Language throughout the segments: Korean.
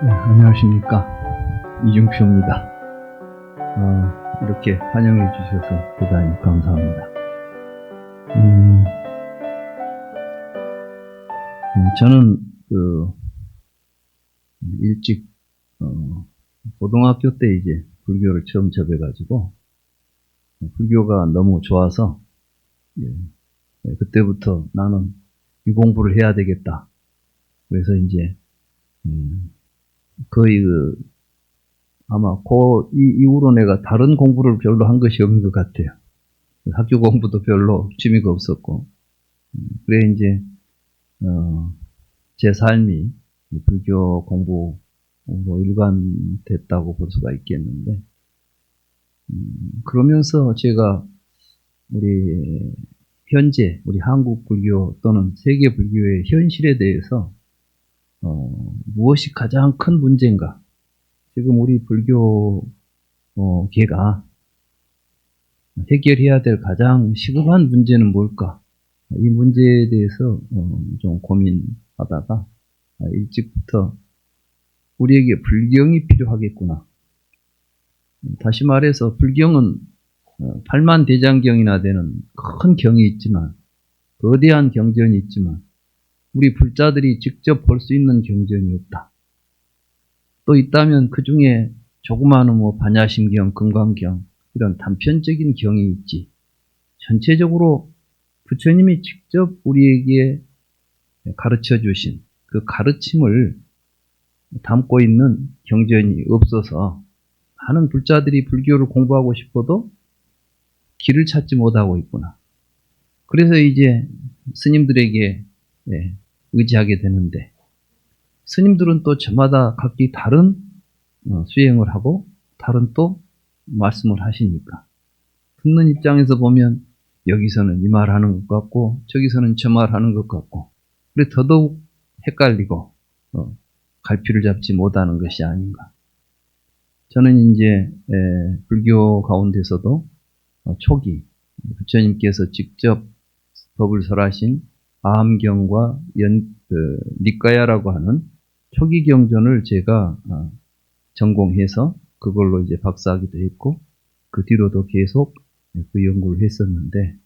네, 안녕하십니까. 이중표입니다. 이렇게 환영해 주셔서 대단히 감사합니다. 저는 일찍 고등학교 때 이제 불교를 처음 접해가지고 불교가 너무 좋아서 그때부터 나는 이 공부를 해야 되겠다. 그래서 이제 거의 아마 이 이후로 내가 다른 공부를 별로 한 것이 없는 것 같아요. 학교 공부도 별로 취미가 없었고, 그래 이제 제 삶이 불교 공부로 일관됐다고 볼 수가 있겠는데, 그러면서 제가 현재 우리 한국 불교 또는 세계 불교의 현실에 대해서 무엇이 가장 큰 문제인가? 지금 우리 불교계가 해결해야 될 가장 시급한 문제는 뭘까? 이 문제에 대해서 좀 고민하다가 일찍부터 우리에게 불경이 필요하겠구나. 다시 말해서 불경은 팔만대장경이나 되는 큰 경이 있지만, 거대한 경전이 있지만 우리 불자들이 직접 볼 수 있는 경전이 없다. 또 있다면 그 중에 조그마한 반야심경, 금강경 이런 단편적인 경이 있지. 전체적으로 부처님이 직접 우리에게 가르쳐 주신 그 가르침을 담고 있는 경전이 없어서 많은 불자들이 불교를 공부하고 싶어도 길을 찾지 못하고 있구나. 그래서 이제 스님들에게 의지하게 되는데, 스님들은 또 저마다 각기 다른 수행을 하고 다른 또 말씀을 하시니까 듣는 입장에서 보면 여기서는 이 말 하는 것 같고 저기서는 저 말 하는 것 같고, 그래 더더욱 헷갈리고 갈피를 잡지 못하는 것이 아닌가. 저는 이제 불교 가운데서도 초기 부처님께서 직접 법을 설하신 아함경과 니까야라고 하는 초기 경전을 제가 전공해서 그걸로 이제 박사학위도 했고, 그 뒤로도 계속 그 연구를 했었는데,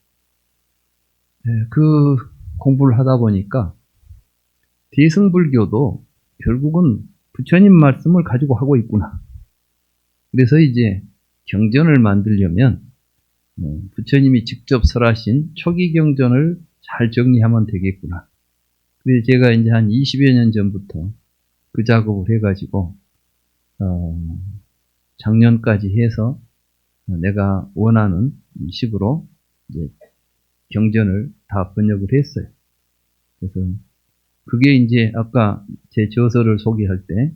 그 공부를 하다 보니까 대승불교도 결국은 부처님 말씀을 가지고 하고 있구나. 그래서 이제 경전을 만들려면 부처님이 직접 설하신 초기 경전을 잘 정리하면 되겠구나. 그래서 제가 이제 한 20여 년 전부터 그 작업을 해가지고 작년까지 해서 내가 원하는 식으로 이제 경전을 다 번역을 했어요. 그래서 그게 이제 아까 제 저서를 소개할 때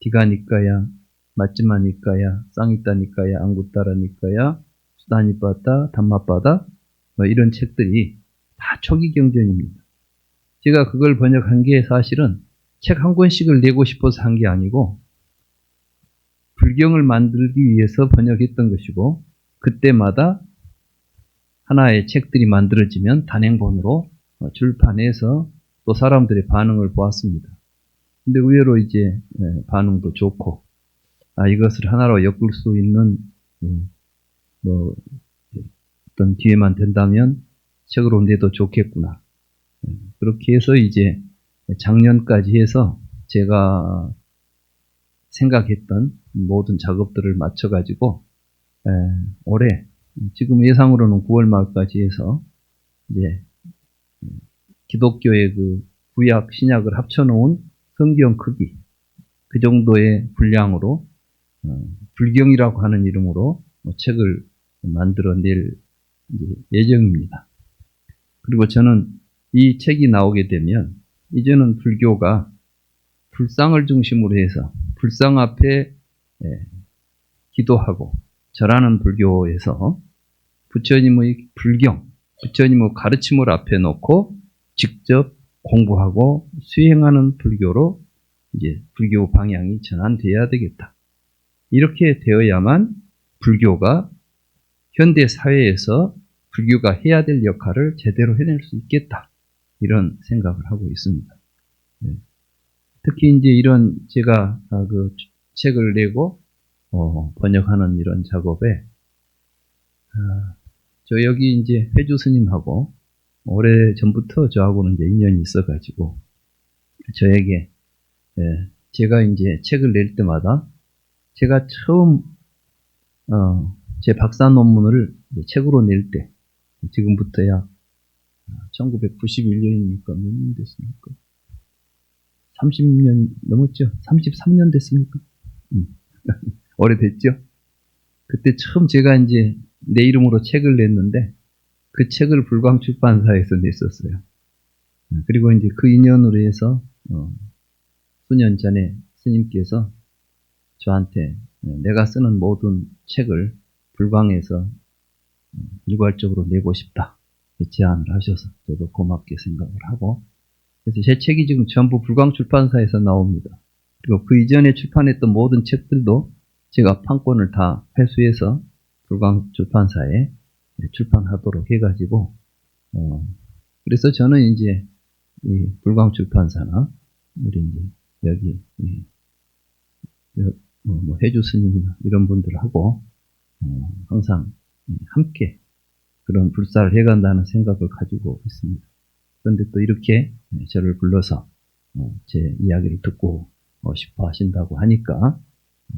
디가니까야, 마찌마니까야, 쌍이따니까야, 앙구따라니까야, 수다니빠따, 담마빠다 이런 책들이 다 초기 경전입니다. 제가 그걸 번역한 게 사실은 책 한 권씩을 내고 싶어서 한 게 아니고 불경을 만들기 위해서 번역했던 것이고, 그때마다 하나의 책들이 만들어지면 단행본으로 출판해서 또 사람들의 반응을 보았습니다. 근데 의외로 이제 반응도 좋고, 이것을 하나로 엮을 수 있는 어떤 기회만 된다면 책으로 내도 좋겠구나. 그렇게 해서 이제 작년까지 해서 제가 생각했던 모든 작업들을 마쳐가지고 올해 지금 예상으로는 9월 말까지 해서 이제 기독교의 그 구약, 신약을 합쳐놓은 성경 크기 그 정도의 분량으로 불경이라고 하는 이름으로 책을 만들어낼 예정입니다. 그리고 저는 이 책이 나오게 되면 이제는 불교가 불상을 중심으로 해서 불상 앞에 기도하고 절하는 불교에서 부처님의 불경, 부처님의 가르침을 앞에 놓고 직접 공부하고 수행하는 불교로 이제 불교 방향이 전환되어야 되겠다. 이렇게 되어야만 불교가 현대 사회에서 불교가 해야 될 역할을 제대로 해낼 수 있겠다. 이런 생각을 하고 있습니다. 특히 이제 이런 제가 그 책을 내고 번역하는 이런 작업에 저 여기 이제 회주 스님하고 오래 전부터 저하고는 이제 인연이 있어가지고 저에게 제가 이제 책을 낼 때마다 제가 처음 제 박사 논문을 책으로 낼 때 지금부터야 1991년이니까 몇 년 됐습니까? 30년 넘었죠? 33년 됐습니까? 오래됐죠? 그때 처음 제가 이제 내 이름으로 책을 냈는데 그 책을 불광출판사에서 냈었어요. 그리고 이제 그 인연으로 해서 수년 전에 스님께서 저한테 내가 쓰는 모든 책을 불광에서 일괄적으로 내고 싶다 제안을 하셔서 저도 고맙게 생각을 하고 그래서 제 책이 지금 전부 불광출판사에서 나옵니다. 그리고 그 이전에 출판했던 모든 책들도 제가 판권을 다 회수해서 불광출판사에 출판하도록 해가지고 그래서 저는 이제 이 불광출판사나 우리 이제 여기 뭐 해주 스님이나 이런 분들하고 항상 함께 그런 불사를 해간다는 생각을 가지고 있습니다. 그런데 또 이렇게 저를 불러서 제 이야기를 듣고 싶어 하신다고 하니까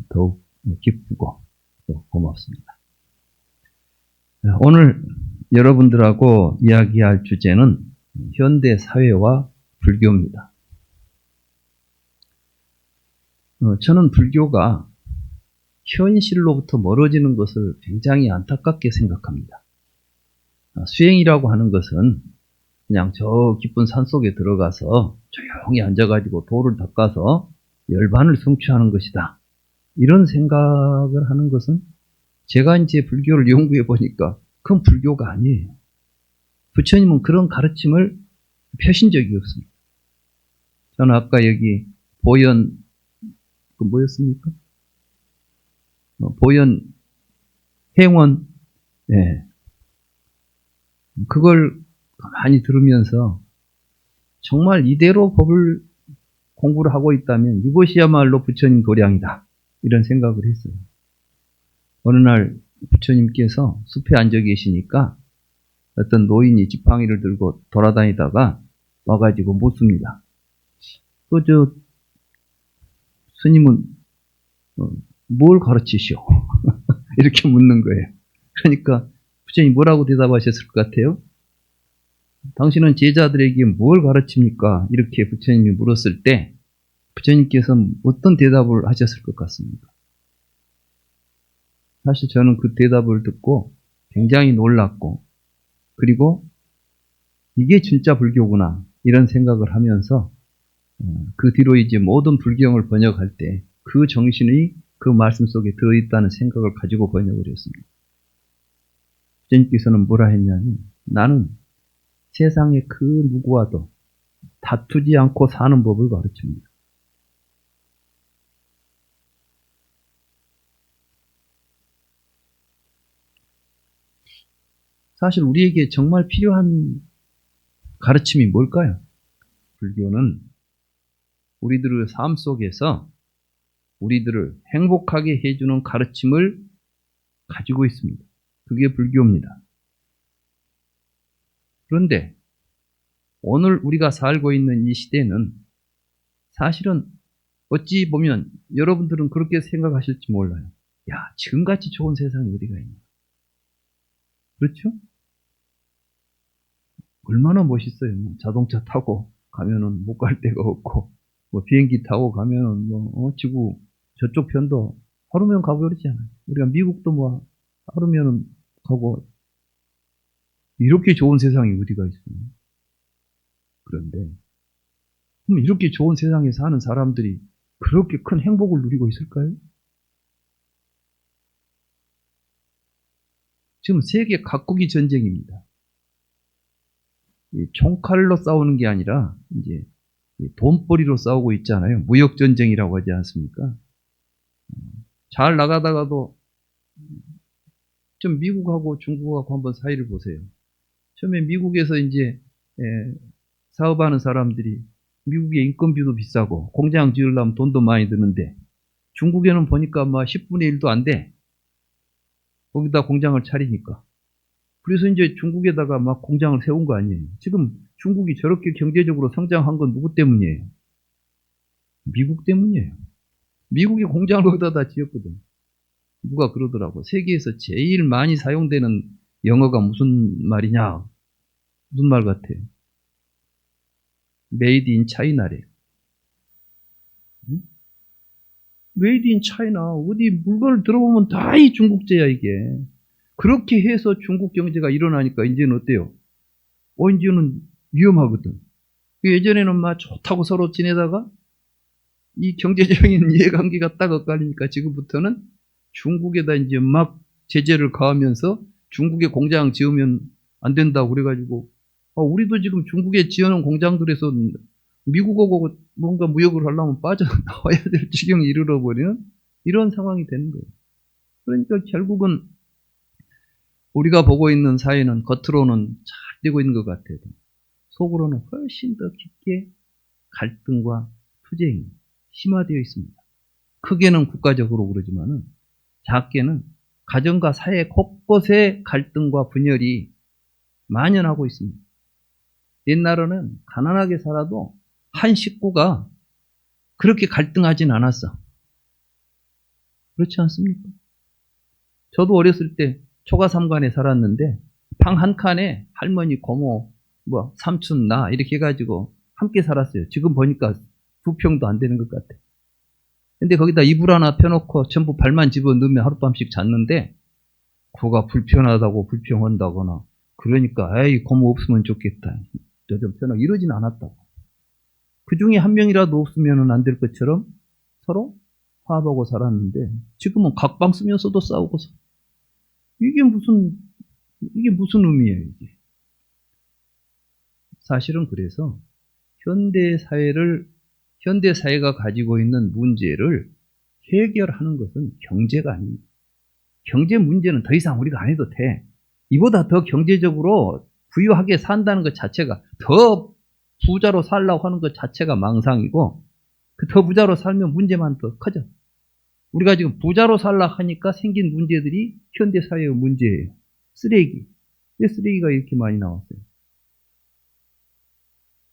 더욱 기쁘고 또 고맙습니다. 오늘 여러분들하고 이야기할 주제는 현대 사회와 불교입니다. 저는 불교가 현실로부터 멀어지는 것을 굉장히 안타깝게 생각합니다. 수행이라고 하는 것은 그냥 저 깊은 산속에 들어가서 조용히 앉아가지고 돌을 닦아서 열반을 성취하는 것이다. 이런 생각을 하는 것은 제가 이제 불교를 연구해 보니까 그건 불교가 아니에요. 부처님은 그런 가르침을 펴신 적이 없습니다. 저는 아까 여기 보현, 그 뭐였습니까? 보현 행원, 예. 그걸 많이 들으면서 정말 이대로 법을 공부를 하고 있다면 이것이야말로 부처님 도량이다. 이런 생각을 했어요. 어느 날 부처님께서 숲에 앉아 계시니까 어떤 노인이 지팡이를 들고 돌아다니다가 와가지고 묻습니다. 스님은 뭘 가르치시오? 이렇게 묻는 거예요. 그러니까 부처님이 뭐라고 대답하셨을 것 같아요? 당신은 제자들에게 뭘 가르칩니까? 이렇게 부처님이 물었을 때 부처님께서는 어떤 대답을 하셨을 것 같습니까? 사실 저는 그 대답을 듣고 굉장히 놀랐고 그리고 이게 진짜 불교구나 이런 생각을 하면서 그 뒤로 이제 모든 불경을 번역할 때 그 정신이 그 말씀 속에 들어있다는 생각을 가지고 번역을 했습니다. 부처님께서는 뭐라 했냐면 나는 세상의 그 누구와도 다투지 않고 사는 법을 가르칩니다. 사실 우리에게 정말 필요한 가르침이 뭘까요? 불교는 우리들의 삶 속에서 우리들을 행복하게 해주는 가르침을 가지고 있습니다. 그게 불교입니다. 그런데 오늘 우리가 살고 있는 이 시대는 사실은 어찌 보면 여러분들은 그렇게 생각하실지 몰라요. 야, 지금같이 좋은 세상이 어디가 있나? 그렇죠? 얼마나 멋있어요. 자동차 타고 가면은 못 갈 데가 없고, 비행기 타고 가면은 지구 저쪽 편도 하루면 가버리잖아요. 우리가 미국도 하루면은 가고, 이렇게 좋은 세상이 어디가 있어요? 그런데, 그럼 이렇게 좋은 세상에 사는 사람들이 그렇게 큰 행복을 누리고 있을까요? 지금 세계 각국이 전쟁입니다. 총칼로 싸우는 게 아니라 이제 돈벌이로 싸우고 있잖아요. 무역 전쟁이라고 하지 않습니까? 잘 나가다가도 좀 미국하고 중국하고 한번 사이를 보세요. 처음에 미국에서 이제 사업하는 사람들이 미국의 인건비도 비싸고 공장 지으려면 돈도 많이 드는데 중국에는 보니까 막 10분의 1도 안 돼. 거기다 공장을 차리니까. 그래서 이제 중국에다가 막 공장을 세운 거 아니에요. 지금 중국이 저렇게 경제적으로 성장한 건 누구 때문이에요? 미국 때문이에요. 미국이 공장을 거기다 다 지었거든. 누가 그러더라고. 세계에서 제일 많이 사용되는 영어가 무슨 말이냐? 무슨 말 같아요? 메이드 인 차이나래. 응? 메이드 인 차이나. 어디 물건을 들어보면 다 이 중국제야, 이게. 그렇게 해서 중국 경제가 일어나니까 이제는 어때요? 이제는 위험하거든. 예전에는 막 좋다고 서로 지내다가 이 경제적인 이해관계가 딱 엇갈리니까 지금부터는 중국에다 이제 막 제재를 가하면서 중국에 공장 지으면 안 된다고 그래가지고 우리도 지금 중국에 지어놓은 공장들에서 미국하고 뭔가 무역을 하려면 빠져나와야 될 지경에 이르러버리는 이런 상황이 되는 거예요. 그러니까 결국은 우리가 보고 있는 사회는 겉으로는 잘 되고 있는 것 같아도 속으로는 훨씬 더 깊게 갈등과 투쟁이 심화되어 있습니다. 크게는 국가적으로 그러지만은 작게는 가정과 사회 곳곳에 갈등과 분열이 만연하고 있습니다. 옛날에는 가난하게 살아도 한 식구가 그렇게 갈등하진 않았어. 그렇지 않습니까? 저도 어렸을 때 초가삼간에 살았는데 방 한 칸에 할머니, 고모, 삼촌, 나 이렇게 해가지고 함께 살았어요. 지금 보니까 2평도 안 되는 것 같아. 근데 거기다 이불 하나 펴놓고 전부 발만 집어넣으면 하룻밤씩 잤는데 그거가 불편하다고 불평한다거나 그러니까 에이 고모 없으면 좋겠다. 저 좀 편하게 이러진 않았다고. 그 중에 한 명이라도 없으면 안 될 것처럼 서로 화합하고 살았는데 지금은 각방 쓰면서도 싸우고서 이게 무슨 의미예요, 이게. 사실은 그래서 현대 사회가 가지고 있는 문제를 해결하는 것은 경제가 아닙니다. 경제 문제는 더 이상 우리가 안 해도 돼. 이보다 더 경제적으로 부유하게 산다는 것 자체가 더 부자로 살려고 하는 것 자체가 망상이고 그 더 부자로 살면 문제만 더 커져. 우리가 지금 부자로 살려고 하니까 생긴 문제들이 현대 사회의 문제예요. 쓰레기. 왜 쓰레기가 이렇게 많이 나왔어요?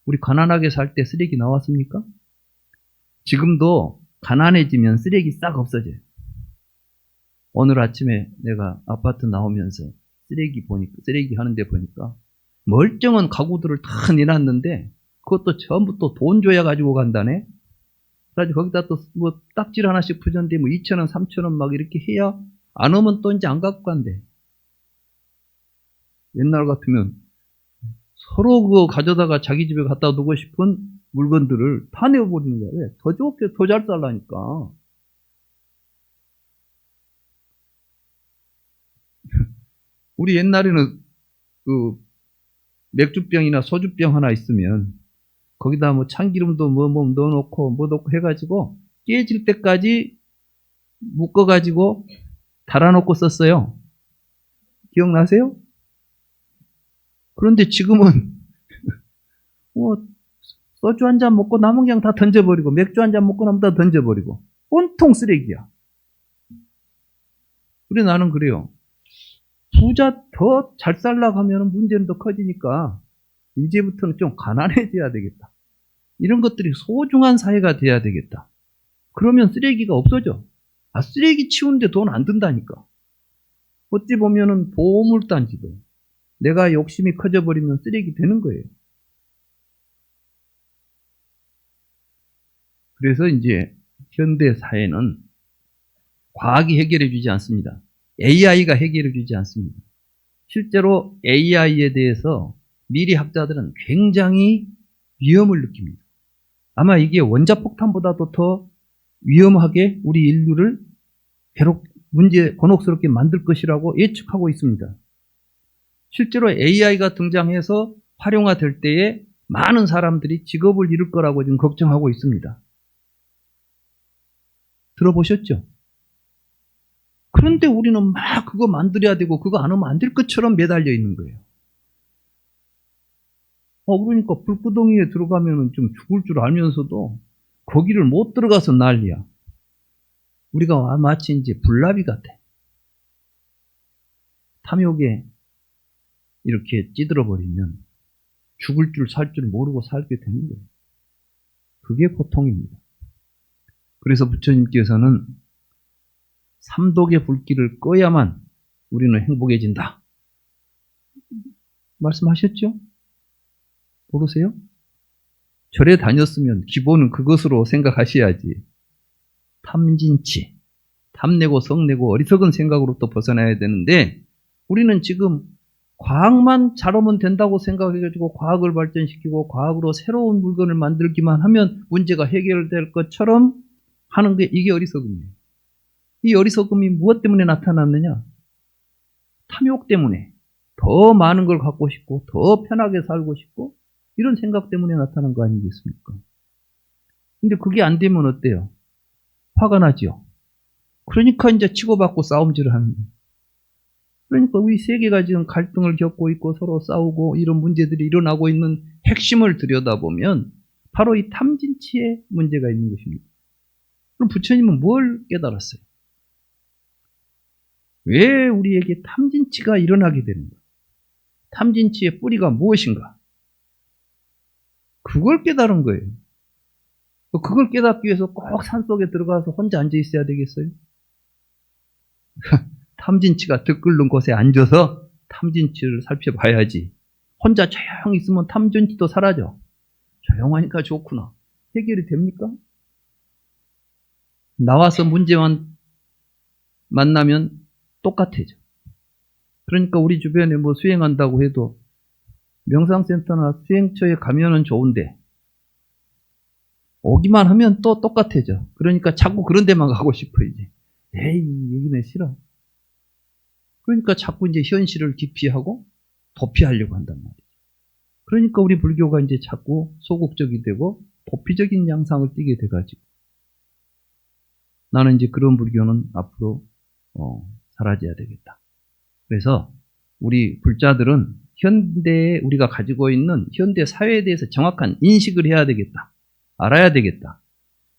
우리 가난하게 살 때 쓰레기 나왔습니까? 지금도 가난해지면 쓰레기 싹 없어져요. 오늘 아침에 내가 아파트 나오면서 쓰레기 하는데 보니까 멀쩡한 가구들을 다 내놨는데 그것도 전부 또 돈 줘야 가지고 간다네. 그래서 거기다 또 딱지를 하나씩 붙였는데 2,000원, 3,000원 막 이렇게 해야 안 오면 또 이제 안 갖고 간대. 옛날 같으면 서로 그거 가져다가 자기 집에 갖다 두고 싶은 물건들을 다 내어버리는 거야. 왜? 더 좋게, 더 잘 살라니까. 우리 옛날에는 그 맥주병이나 소주병 하나 있으면 거기다 참기름도 넣어놓고 넣고 해가지고 깨질 때까지 묶어가지고 달아놓고 썼어요. 기억나세요? 그런데 지금은 소주 한 잔 먹고 남은 그냥 다 던져버리고 맥주 한 잔 먹고 남은 다 던져버리고 온통 쓰레기야. 그래 나는 그래요. 부자 더 잘 살라고 하면 문제는 더 커지니까 이제부터는 좀 가난해져야 되겠다. 이런 것들이 소중한 사회가 돼야 되겠다. 그러면 쓰레기가 없어져. 쓰레기 치우는데 돈 안 든다니까. 어찌 보면은 보물단지도 내가 욕심이 커져버리면 쓰레기 되는 거예요. 그래서 이제 현대 사회는 과학이 해결해 주지 않습니다. AI가 해결해 주지 않습니다. 실제로 AI에 대해서 미래 학자들은 굉장히 위험을 느낍니다. 아마 이게 원자폭탄보다도 더 위험하게 우리 인류를 곤혹스럽게 만들 것이라고 예측하고 있습니다. 실제로 AI가 등장해서 활용화될 때에 많은 사람들이 직업을 잃을 거라고 지금 걱정하고 있습니다. 들어보셨죠? 그런데 우리는 막 그거 만들어야 되고 그거 안 하면 안 될 것처럼 매달려 있는 거예요. 그러니까 불구덩이에 들어가면은 좀 죽을 줄 알면서도 거기를 못 들어가서 난리야. 우리가 마치 이제 불나비 같아. 탐욕에 이렇게 찌들어버리면 죽을 줄 살 줄 모르고 살게 되는 거예요. 그게 고통입니다. 그래서 부처님께서는 삼독의 불길을 꺼야만 우리는 행복해진다. 말씀하셨죠? 모르세요? 절에 다녔으면 기본은 그것으로 생각하셔야지. 탐진치, 탐내고 성내고 어리석은 생각으로부터 벗어나야 되는데 우리는 지금 과학만 잘하면 된다고 생각해가지고 과학을 발전시키고 과학으로 새로운 물건을 만들기만 하면 문제가 해결될 것처럼 하는 게 이게 어리석음이에요. 이 어리석음이 무엇 때문에 나타났느냐? 탐욕 때문에 더 많은 걸 갖고 싶고 더 편하게 살고 싶고 이런 생각 때문에 나타난 거 아니겠습니까? 근데 그게 안 되면 어때요? 화가 나죠. 그러니까 이제 치고받고 싸움질을 하는 거예요. 그러니까 우리 세계가 지금 갈등을 겪고 있고 서로 싸우고 이런 문제들이 일어나고 있는 핵심을 들여다보면 바로 이 탐진치에 문제가 있는 것입니다. 그럼 부처님은 뭘 깨달았어요? 왜 우리에게 탐진치가 일어나게 되는가? 탐진치의 뿌리가 무엇인가? 그걸 깨달은 거예요. 그걸 깨닫기 위해서 꼭 산속에 들어가서 혼자 앉아 있어야 되겠어요? 탐진치가 들끓는 곳에 앉아서 탐진치를 살펴봐야지. 혼자 조용히 있으면 탐진치도 사라져. 조용하니까 좋구나. 해결이 됩니까? 나와서 문제만 만나면 똑같아져. 그러니까 우리 주변에 뭐 수행한다고 해도 명상센터나 수행처에 가면은 좋은데 오기만 하면 또 똑같아져. 그러니까 자꾸 그런 데만 가고 싶어 이제. 에이, 여기는 싫어. 그러니까 자꾸 이제 현실을 기피하고 도피하려고 한단 말이죠. 그러니까 우리 불교가 이제 자꾸 소극적이 되고 도피적인 양상을 띠게 돼가지고 나는 이제 그런 불교는 앞으로 사라져야 되겠다. 그래서 우리 불자들은 현대에 우리가 가지고 있는 현대 사회에 대해서 정확한 인식을 해야 되겠다. 알아야 되겠다.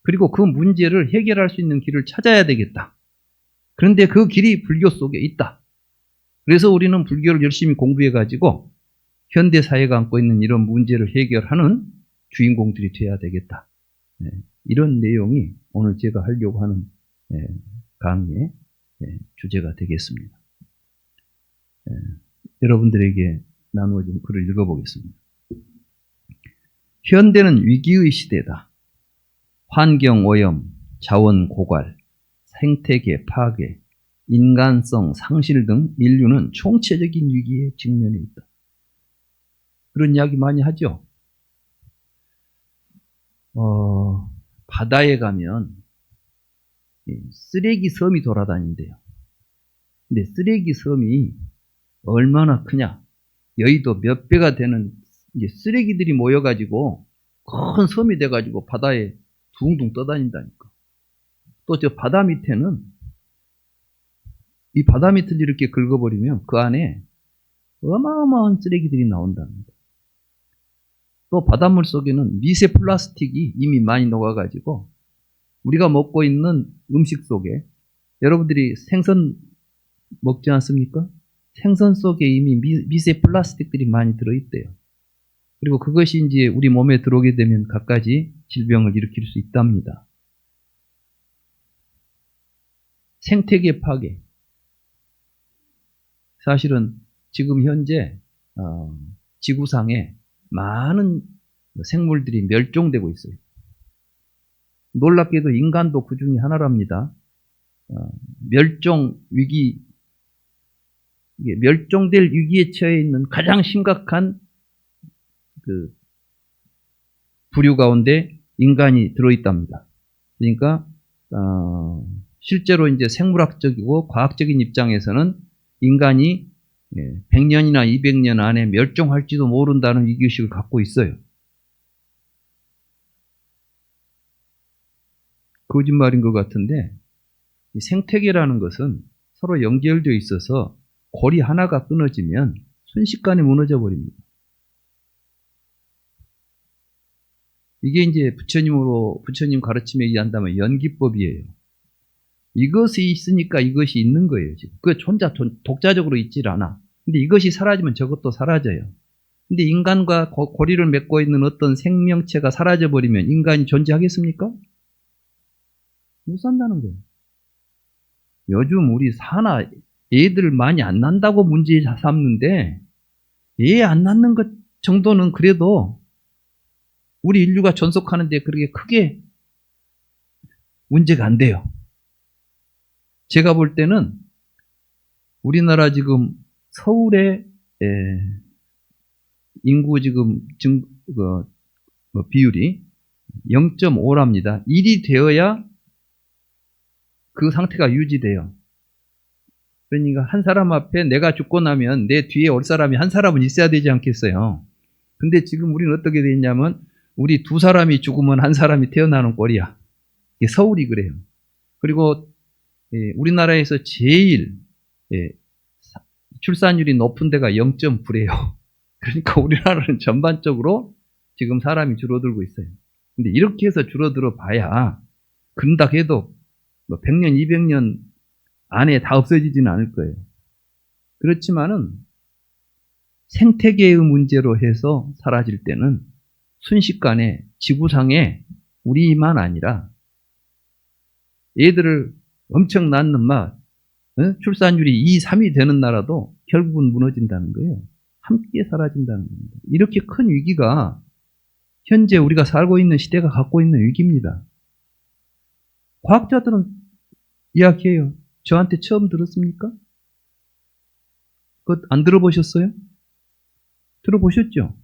그리고 그 문제를 해결할 수 있는 길을 찾아야 되겠다. 그런데 그 길이 불교 속에 있다. 그래서 우리는 불교를 열심히 공부해가지고 현대 사회가 안고 있는 이런 문제를 해결하는 주인공들이 되어야 되겠다. 이런 내용이 오늘 제가 하려고 하는 강의의 주제가 되겠습니다. 여러분들에게 나누어진 글을 읽어보겠습니다. 현대는 위기의 시대다. 환경 오염, 자원 고갈, 생태계 파괴, 인간성 상실 등 인류는 총체적인 위기에 직면해 있다. 그런 이야기 많이 하죠. 바다에 가면 쓰레기 섬이 돌아다닌대요. 근데 쓰레기 섬이 얼마나 크냐? 여의도 몇 배가 되는 이제 쓰레기들이 모여가지고 큰 섬이 돼가지고 바다에 둥둥 떠다닌다니까. 또 저 바다 밑에는 이 바다 밑을 이렇게 긁어버리면 그 안에 어마어마한 쓰레기들이 나온답니다. 또 바닷물 속에는 미세 플라스틱이 이미 많이 녹아가지고 우리가 먹고 있는 음식 속에 여러분들이 생선 먹지 않습니까? 생선 속에 이미 미세 플라스틱들이 많이 들어있대요. 그리고 그것이 이제 우리 몸에 들어오게 되면 갖가지 질병을 일으킬 수 있답니다. 생태계 파괴. 사실은 지금 현재 지구상에 많은 생물들이 멸종되고 있어요. 놀랍게도 인간도 그 중에 하나랍니다. 멸종 위기, 멸종될 위기에 처해 있는 가장 심각한 그 부류 가운데 인간이 들어있답니다. 그러니까 실제로 이제 생물학적이고 과학적인 입장에서는 인간이 100년이나 200년 안에 멸종할지도 모른다는 위기의식을 갖고 있어요. 거짓말인 것 같은데 이 생태계라는 것은 서로 연결되어 있어서 고리 하나가 끊어지면 순식간에 무너져 버립니다. 이게 이제 부처님 가르침에 의한다면 연기법이에요. 이것이 있으니까 이것이 있는 거예요, 지금. 혼자 독자적으로 있질 않아. 근데 이것이 사라지면 저것도 사라져요. 근데 인간과 고리를 맺고 있는 어떤 생명체가 사라져버리면 인간이 존재하겠습니까? 못 산다는 거예요. 요즘 우리 애들 많이 안 난다고 문제 삼는데, 애 안 낳는 것 정도는 그래도 우리 인류가 존속하는데 그렇게 크게 문제가 안 돼요. 제가 볼 때는 우리나라 지금 서울의 인구 지금 비율이 0.5랍니다. 1이 되어야 그 상태가 유지돼요. 그러니까 한 사람 앞에 내가 죽고 나면 내 뒤에 올 사람이 한 사람은 있어야 되지 않겠어요. 근데 지금 우리는 어떻게 돼 있냐면 우리 두 사람이 죽으면 한 사람이 태어나는 꼴이야. 이게 서울이 그래요. 그리고 우리나라에서 제일 출산율이 높은 데가 0.9래요. 그러니까 우리나라는 전반적으로 지금 사람이 줄어들고 있어요. 근데 이렇게 해서 줄어들어 봐야 그런다 해도 100년, 200년 안에 다 없어지지는 않을 거예요. 그렇지만은 생태계의 문제로 해서 사라질 때는 순식간에 지구상에 우리만 아니라 애들을 엄청 낳는 출산율이 2, 3이 되는 나라도 결국은 무너진다는 거예요. 함께 사라진다는 겁니다. 이렇게 큰 위기가 현재 우리가 살고 있는 시대가 갖고 있는 위기입니다. 과학자들은 이야기해요. 저한테 처음 들었습니까? 그것 안 들어보셨어요? 들어보셨죠?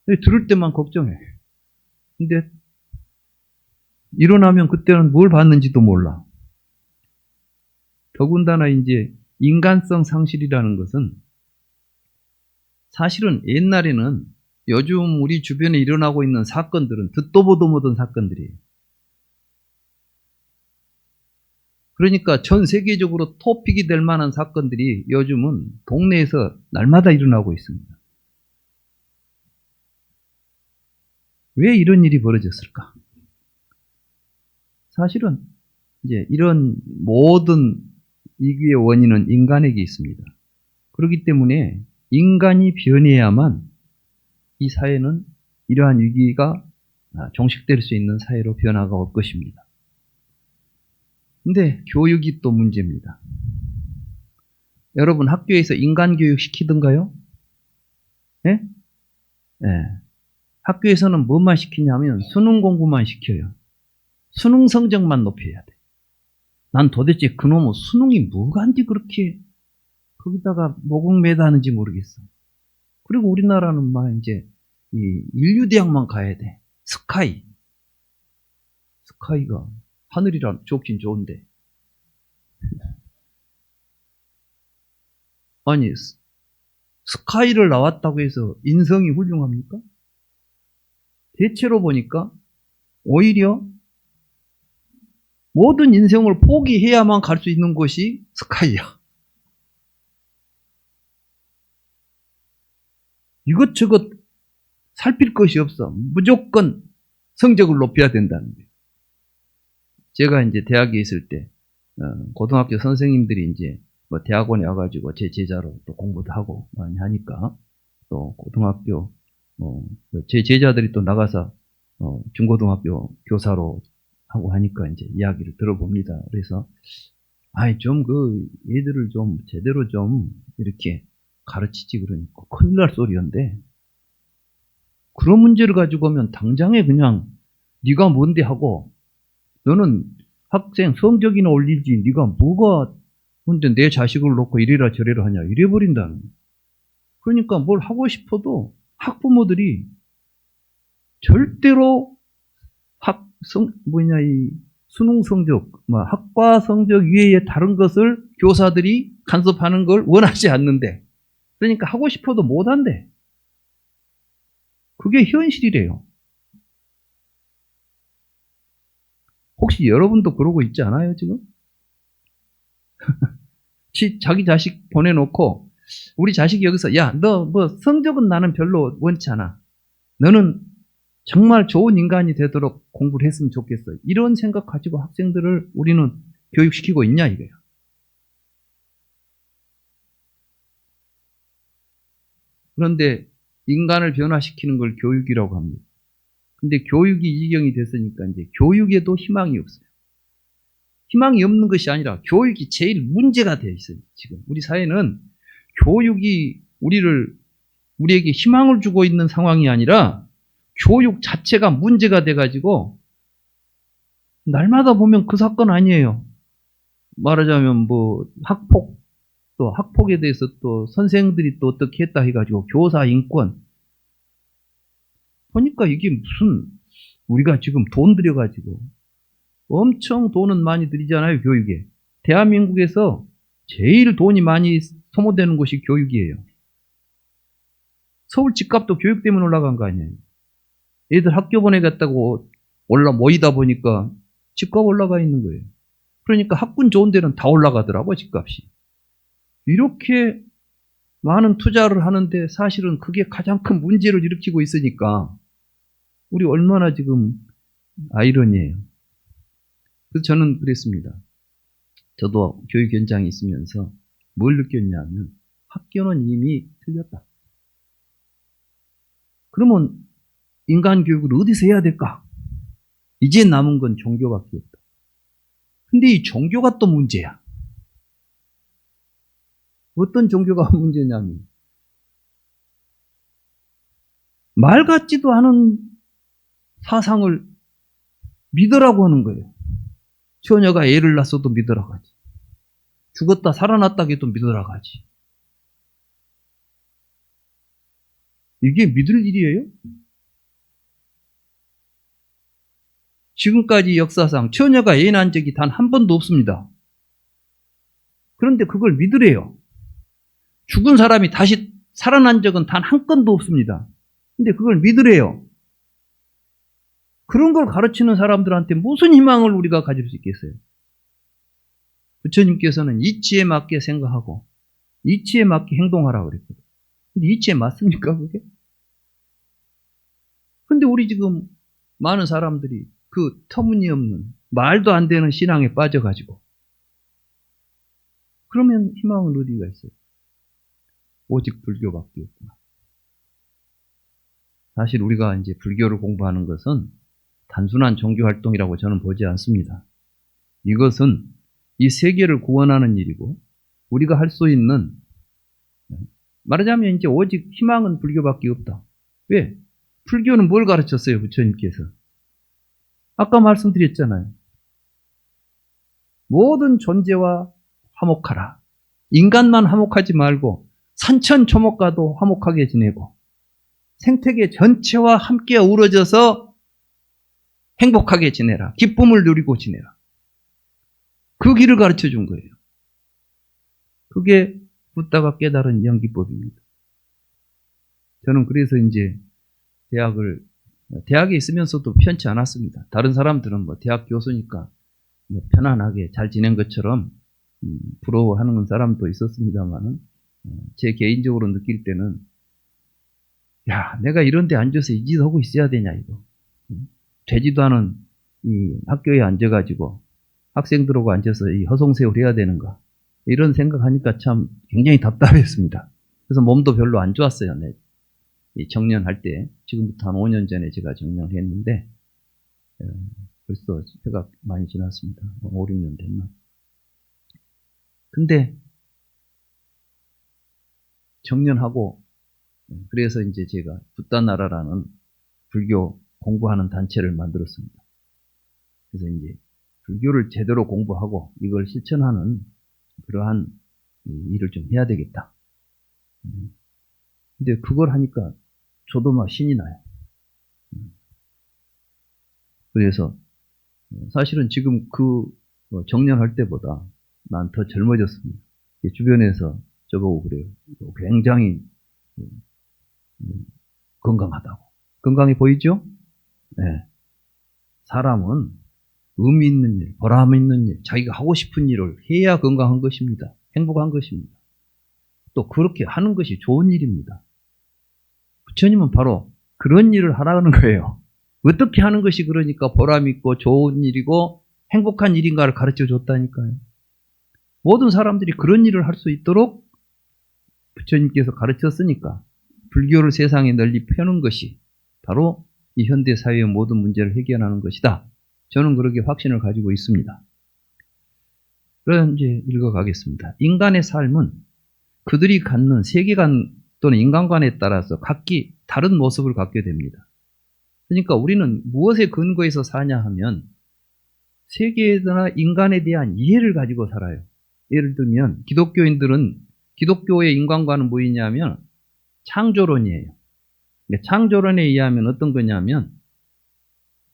들을 때만 걱정해. 근데 일어나면 그때는 뭘 봤는지도 몰라. 더군다나 이제 인간성 상실이라는 것은 사실은 옛날에는 요즘 우리 주변에 일어나고 있는 사건들은 듣도 보도 못한 사건들이에요. 그러니까 전 세계적으로 토픽이 될 만한 사건들이 요즘은 동네에서 날마다 일어나고 있습니다. 왜 이런 일이 벌어졌을까? 사실은 이제 이런 모든 위기의 원인은 인간에게 있습니다. 그렇기 때문에 인간이 변해야만 이 사회는 이러한 위기가 종식될 수 있는 사회로 변화가 올 것입니다. 근데 교육이 또 문제입니다. 여러분 학교에서 인간교육 시키던가요? 예? 예. 학교에서는 뭐만 시키냐면 수능 공부만 시켜요. 수능 성적만 높여야 돼. 난 도대체 그놈의 수능이 뭐간지 그렇게 거기다가 모국매다하는지 모르겠어. 그리고 우리나라는 막 이제 이 인류대학만 가야 돼. 스카이가 하늘이라 좋긴 좋은데. 아니 스카이를 나왔다고 해서 인성이 훌륭합니까? 대체로 보니까 오히려 모든 인생을 포기해야만 갈 수 있는 곳이 스카이야. 이것저것 살필 것이 없어. 무조건 성적을 높여야 된다는 거예요. 제가 이제 대학에 있을 때 고등학교 선생님들이 이제 뭐 대학원에 와가지고 제 제자로 또 공부도 하고 많이 하니까 또 고등학교 제 제자들이 또 나가서 중고등학교 교사로 하고 하니까 이제 이야기를 들어봅니다. 그래서 좀 애들을 좀 제대로 좀 이렇게 가르치지 그러니까 큰일 날 소리였는데 그런 문제를 가지고 오면 당장에 그냥 네가 뭔데 하고 너는 학생 성적이나 올리지 네가 뭐가 근데 내 자식을 놓고 이래라 저래라 하냐 이래버린다는 거예요. 그러니까 뭘 하고 싶어도 학부모들이 절대로 이 수능 성적, 학과 성적 이외에 다른 것을 교사들이 간섭하는 걸 원하지 않는데 그러니까 하고 싶어도 못한대. 그게 현실이래요. 혹시 여러분도 그러고 있지 않아요, 지금? 자기 자식 보내놓고, 우리 자식이 여기서, 야, 너 성적은 나는 별로 원치 않아. 너는 정말 좋은 인간이 되도록 공부를 했으면 좋겠어요. 이런 생각 가지고 학생들을 우리는 교육시키고 있냐 이거예요. 그런데 인간을 변화시키는 걸 교육이라고 합니다. 근데 교육이 이경이 됐으니까 이제 교육에도 희망이 없어요. 희망이 없는 것이 아니라 교육이 제일 문제가 되어 있어요. 지금 우리 사회는 교육이 우리에게 희망을 주고 있는 상황이 아니라 교육 자체가 문제가 돼가지고 날마다 보면 그 사건 아니에요. 말하자면 뭐 또 학폭에 대해서 또 선생들이 또 어떻게 했다 해가지고 교사 인권 보니까 이게 무슨 우리가 지금 돈 들여가지고 엄청 돈은 많이 들이잖아요, 교육에. 대한민국에서 제일 돈이 많이 소모되는 곳이 교육이에요. 서울 집값도 교육 때문에 올라간 거 아니에요. 애들 학교 보내겠다고 모이다 보니까 집값 올라가 있는 거예요. 그러니까 학군 좋은 데는 다 올라가더라고, 집값이. 이렇게 많은 투자를 하는데 사실은 그게 가장 큰 문제를 일으키고 있으니까 우리 얼마나 지금 아이러니해요. 그래서 저는 그랬습니다. 저도 교육 현장에 있으면서 뭘 느꼈냐면 학교는 이미 틀렸다. 그러면 인간 교육을 어디서 해야 될까? 이제 남은 건 종교밖에 없다. 근데 이 종교가 또 문제야. 어떤 종교가 문제냐면 말 같지도 않은 사상을 믿으라고 하는 거예요. 처녀가 애를 낳았어도 믿으라고 하지. 죽었다 살아났다 해도 믿으라고 하지. 이게 믿을 일이에요? 지금까지 역사상 처녀가 애 낳은 적이 단 한 번도 없습니다. 그런데 그걸 믿으래요. 죽은 사람이 다시 살아난 적은 단 한 건도 없습니다. 근데 그걸 믿으래요. 그런 걸 가르치는 사람들한테 무슨 희망을 우리가 가질 수 있겠어요? 부처님께서는 이치에 맞게 생각하고 이치에 맞게 행동하라고 그랬거든요. 근데 이치에 맞습니까, 그게? 근데 우리 지금 많은 사람들이 그 터무니없는 말도 안 되는 신앙에 빠져가지고 그러면 희망은 어디가 있어요? 오직 불교밖에 없구나. 사실 우리가 이제 불교를 공부하는 것은 단순한 종교 활동이라고 저는 보지 않습니다. 이것은 이 세계를 구원하는 일이고 우리가 할 수 있는 말하자면 이제 오직 희망은 불교밖에 없다. 왜? 불교는 뭘 가르쳤어요, 부처님께서? 아까 말씀드렸잖아요. 모든 존재와 화목하라. 인간만 화목하지 말고 산천초목과도 화목하게 지내고 생태계 전체와 함께 어우러져서 행복하게 지내라. 기쁨을 누리고 지내라. 그 길을 가르쳐 준 거예요. 그게 붓다가 깨달은 연기법입니다. 저는 그래서 이제 대학에 있으면서도 편치 않았습니다. 다른 사람들은 뭐 대학 교수니까 뭐 편안하게 잘 지낸 것처럼 부러워하는 사람도 있었습니다만은 제 개인적으로 느낄 때는 야, 내가 이런 데 앉아서 이 짓 하고 있어야 되냐 이거. 되지도 않은 이 학교에 앉아가지고 학생들하고 앉아서 이 허송세월 해야 되는가 이런 생각하니까 참 굉장히 답답했습니다. 그래서 몸도 별로 안 좋았어요. 네. 이 정년할 때 지금부터 한 5년 전에 제가 정년을 했는데 벌써 해가 많이 지났습니다. 5, 6년 됐나. 근데 정년하고 그래서 이제 제가 붓다나라라는 불교 공부하는 단체를 만들었습니다. 그래서 이제 불교를 제대로 공부하고 이걸 실천하는 그러한 일을 좀 해야 되겠다. 근데 그걸 하니까 저도 막 신이 나요. 그래서 사실은 지금 그 정년할 때보다 난 더 젊어졌습니다. 주변에서 저보고 그래요. 굉장히 건강하다고. 건강해 보이죠? 네. 사람은 의미 있는 일, 보람 있는 일, 자기가 하고 싶은 일을 해야 건강한 것입니다. 행복한 것입니다. 또 그렇게 하는 것이 좋은 일입니다. 부처님은 바로 그런 일을 하라는 거예요. 어떻게 하는 것이 그러니까 보람있고 좋은 일이고 행복한 일인가를 가르쳐 줬다니까요. 모든 사람들이 그런 일을 할 수 있도록 부처님께서 가르쳤으니까 불교를 세상에 널리 펴는 것이 바로 이 현대 사회의 모든 문제를 해결하는 것이다. 저는 그렇게 확신을 가지고 있습니다. 그럼 이제 읽어가겠습니다. 인간의 삶은 그들이 갖는 세계관 또는 인간관에 따라서 각기 다른 모습을 갖게 됩니다. 그러니까 우리는 무엇에 근거해서 사냐 하면 세계나 인간에 대한 이해를 가지고 살아요. 예를 들면 기독교인들은 기독교의 인간관은 뭐냐면 창조론이에요. 창조론에 의하면 어떤 거냐면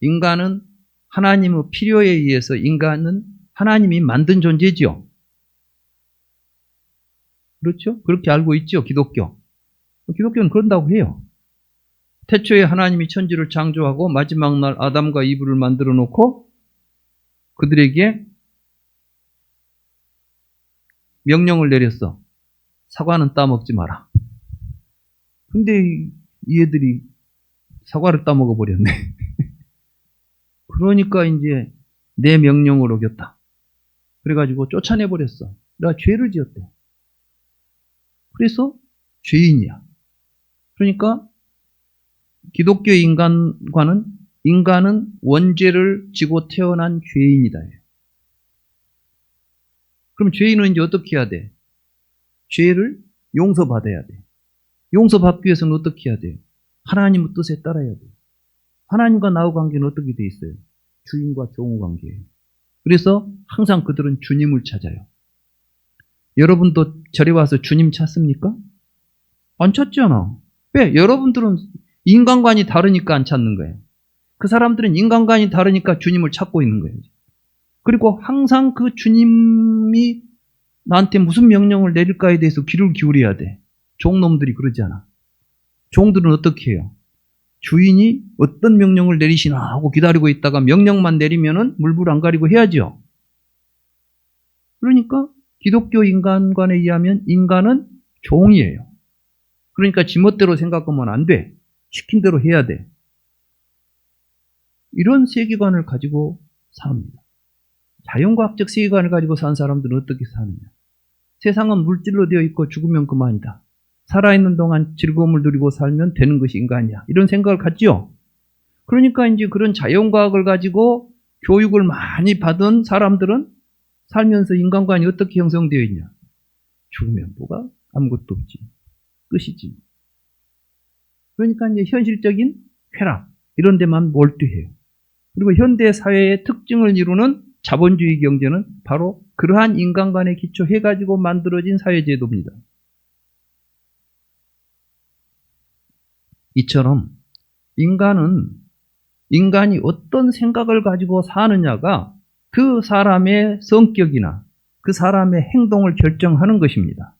인간은 하나님의 필요에 의해서 인간은 하나님이 만든 존재죠. 그렇죠? 그렇게 알고 있죠, 기독교. 기독교는 그런다고 해요. 태초에 하나님이 천지를 창조하고 마지막 날 아담과 이브를 만들어 놓고 그들에게 명령을 내렸어. 사과는 따먹지 마라. 근데 이 애들이 사과를 따먹어 버렸네. 그러니까 이제 내 명령을 어겼다. 그래가지고 쫓아내 버렸어. 내가 죄를 지었대. 그래서 죄인이야. 그러니까 기독교의 인간과는 인간은 원죄를 지고 태어난 죄인이다. 그럼 죄인은 이제 어떻게 해야 돼? 죄를 용서받아야 돼. 용서받기 위해서는 어떻게 해야 돼요? 하나님의 뜻에 따라야 돼요. 하나님과 나의 관계는 어떻게 돼 있어요? 주인과 종의 관계예요. 그래서 항상 그들은 주님을 찾아요. 여러분도 절에 와서 주님 찾습니까? 안 찾잖아. 왜? 여러분들은 인간관이 다르니까 안 찾는 거예요. 그 사람들은 인간관이 다르니까 주님을 찾고 있는 거예요. 그리고 항상 그 주님이 나한테 무슨 명령을 내릴까에 대해서 귀를 기울여야 돼. 종놈들이 그러지 않아. 종들은 어떻게 해요? 주인이 어떤 명령을 내리시나 하고 기다리고 있다가 명령만 내리면은 물불 안 가리고 해야죠. 그러니까 기독교 인간관에 의하면 인간은 종이에요. 그러니까 지멋대로 생각하면 안 돼. 시킨 대로 해야 돼. 이런 세계관을 가지고 삽니다. 자연과학적 세계관을 가지고 산 사람들은 어떻게 사느냐. 세상은 물질로 되어 있고 죽으면 그만이다. 살아있는 동안 즐거움을 누리고 살면 되는 것이 인간이야. 이런 생각을 갖죠. 그러니까 이제 그런 자연과학을 가지고 교육을 많이 받은 사람들은 살면서 인간관이 어떻게 형성되어 있냐. 죽으면 뭐가 아무것도 없지. 끝이지. 그러니까 이제 현실적인 쾌락 이런 데만 몰두해요. 그리고 현대 사회의 특징을 이루는 자본주의 경제는 바로 그러한 인간관에 기초해가지고 만들어진 사회제도입니다. 이처럼 인간이 어떤 생각을 가지고 사느냐가 그 사람의 성격이나 그 사람의 행동을 결정하는 것입니다.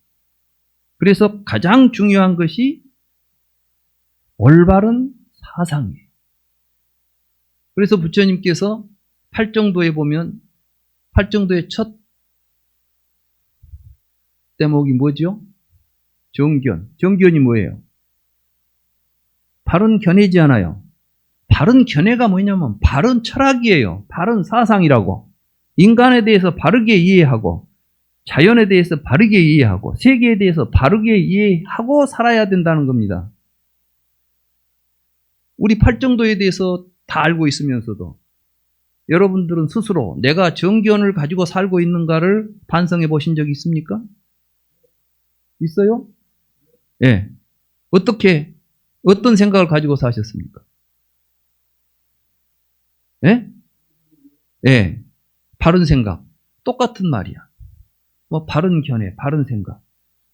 그래서 가장 중요한 것이 올바른 사상이에요. 그래서 부처님께서 팔정도에 보면 팔정도의 첫 대목이 뭐죠? 정견. 정견이 뭐예요? 바른 견해지 않아요. 바른 견해가 뭐냐면 바른 철학이에요. 바른 사상이라고. 인간에 대해서 바르게 이해하고 자연에 대해서 바르게 이해하고 세계에 대해서 바르게 이해하고 살아야 된다는 겁니다. 우리 팔정도에 대해서 다 알고 있으면서도 여러분들은 스스로 내가 정견을 가지고 살고 있는가를 반성해 보신 적이 있습니까? 있어요? 예. 어떤 생각을 가지고 사셨습니까? 예? 예. 바른 생각. 똑같은 말이야. 바른 견해, 바른 생각.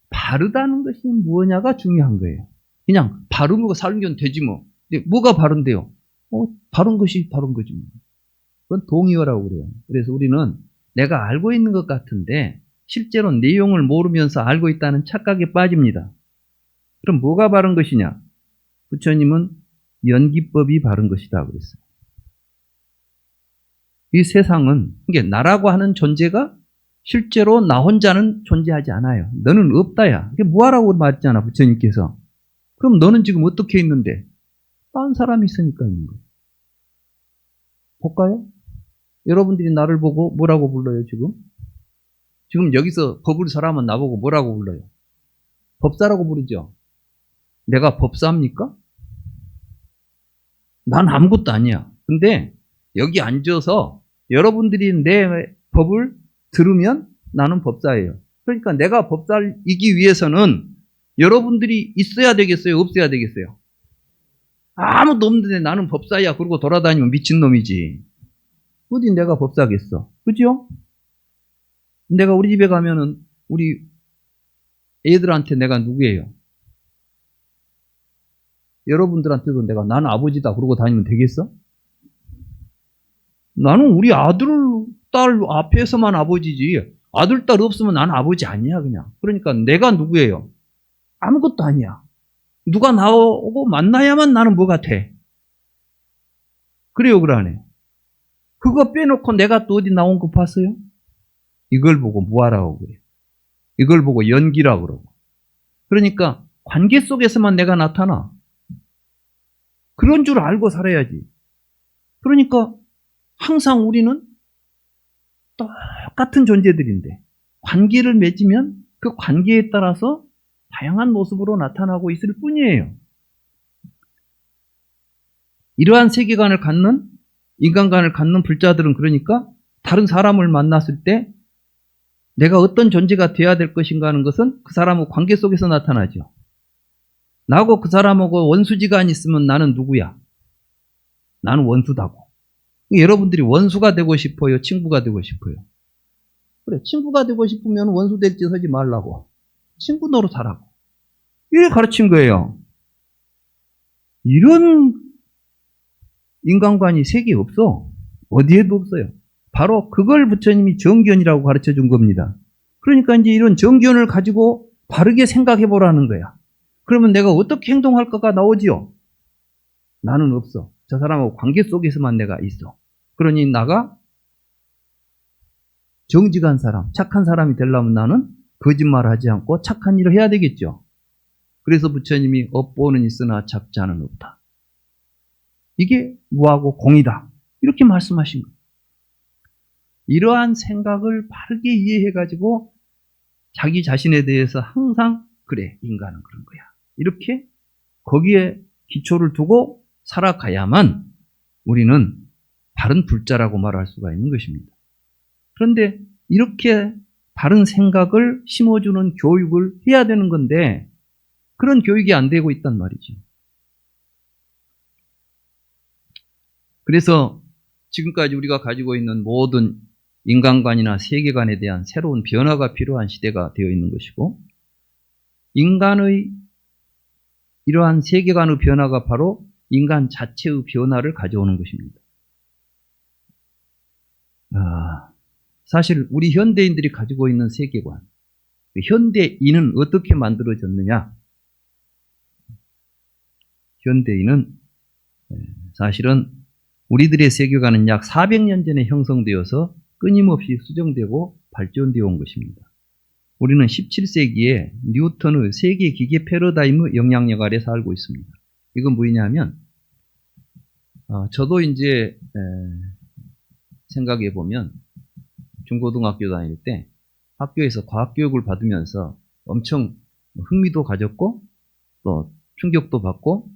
바르다는 것이 뭐냐가 중요한 거예요. 그냥 바르고 살면 되지 뭐. 근데 뭐가 바른데요? 바른 것이 바른 거지 뭐. 그건 동의어라고 그래요. 그래서 우리는 내가 알고 있는 것 같은데 실제로 내용을 모르면서 알고 있다는 착각에 빠집니다. 그럼 뭐가 바른 것이냐? 부처님은 연기법이 바른 것이다 그랬어요. 이 세상은 이게 나라고 하는 존재가 실제로 나 혼자는 존재하지 않아요. 너는 없다야. 이게 뭐하라고 말했잖아 부처님께서. 그럼 너는 지금 어떻게 있는데? 다른 사람이 있으니까 있는 거예요. 볼까요? 여러분들이 나를 보고 뭐라고 불러요, 지금? 지금 여기서 법을 설하면 나보고 뭐라고 불러요? 법사라고 부르죠? 내가 법사입니까? 난 아무것도 아니야. 근데 여기 앉아서 여러분들이 내 법을 들으면 나는 법사예요. 그러니까 내가 법사이기 위해서는 여러분들이 있어야 되겠어요? 없어야 되겠어요? 아무도 없는데 나는 법사야 그러고 돌아다니면 미친놈이지. 어디 내가 법사겠어? 그죠? 내가 우리 집에 가면은 우리 애들한테 내가 누구예요? 여러분들한테도 내가 나는 아버지다 그러고 다니면 되겠어? 나는 우리 아들, 딸 앞에서만 아버지지. 아들, 딸 없으면 나는 아버지 아니야 그냥. 그러니까 내가 누구예요? 아무것도 아니야. 누가 나오고 만나야만 나는 뭐가 돼. 그래요, 그러네. 그거 빼놓고 내가 또 어디 나온 거 봤어요? 이걸 보고 뭐하라고 그래요? 이걸 보고 연기라고 그러고. 그러니까 관계 속에서만 내가 나타나. 그런 줄 알고 살아야지. 그러니까 항상 우리는 똑같은 존재들인데 관계를 맺으면 그 관계에 따라서 다양한 모습으로 나타나고 있을 뿐이에요. 이러한 세계관을 갖는 인간관을 갖는 불자들은 그러니까 다른 사람을 만났을 때 내가 어떤 존재가 되어야 될 것인가 하는 것은 그 사람과 관계 속에서 나타나죠. 나하고 그 사람하고 원수지간이 있으면 나는 누구야? 나는 원수다고. 여러분들이 원수가 되고 싶어요? 친구가 되고 싶어요? 그래, 친구가 되고 싶으면 원수 될 짓 하지 말라고. 친구 노릇하라고. 이래 가르친 거예요. 이런 인간관이 세계에 없어. 어디에도 없어요. 바로 그걸 부처님이 정견이라고 가르쳐 준 겁니다. 그러니까 이제 이런 정견을 가지고 바르게 생각해 보라는 거야. 그러면 내가 어떻게 행동할까가 나오지요? 나는 없어. 저 사람하고 관계 속에서만 내가 있어. 그러니 나가 정직한 사람, 착한 사람이 되려면 나는 거짓말하지 않고 착한 일을 해야 되겠죠. 그래서 부처님이 업보는 있으나 잡자는 없다. 이게 무하고 공이다. 이렇게 말씀하신 거예요. 이러한 생각을 바르게 이해해가지고 자기 자신에 대해서 항상 그래, 인간은 그런 거야. 이렇게 거기에 기초를 두고 살아가야만 우리는 바른 불자라고 말할 수가 있는 것입니다. 그런데 이렇게 바른 생각을 심어주는 교육을 해야 되는 건데 그런 교육이 안 되고 있단 말이죠. 그래서 지금까지 우리가 가지고 있는 모든 인간관이나 세계관에 대한 새로운 변화가 필요한 시대가 되어 있는 것이고 인간의 이러한 세계관의 변화가 바로 인간 자체의 변화를 가져오는 것입니다. 사실 우리 현대인들이 가지고 있는 세계관, 현대인은 어떻게 만들어졌느냐? 현대인은 사실은 우리들의 세계관은 약 400년 전에 형성되어서 끊임없이 수정되고 발전되어 온 것입니다. 우리는 17세기에 뉴턴의 세계 기계 패러다임의 영향력 아래 살고 있습니다. 이건 뭐냐면 저도 이제 생각해 보면 중고등학교 다닐 때 학교에서 과학교육을 받으면서 엄청 흥미도 가졌고 또 충격도 받고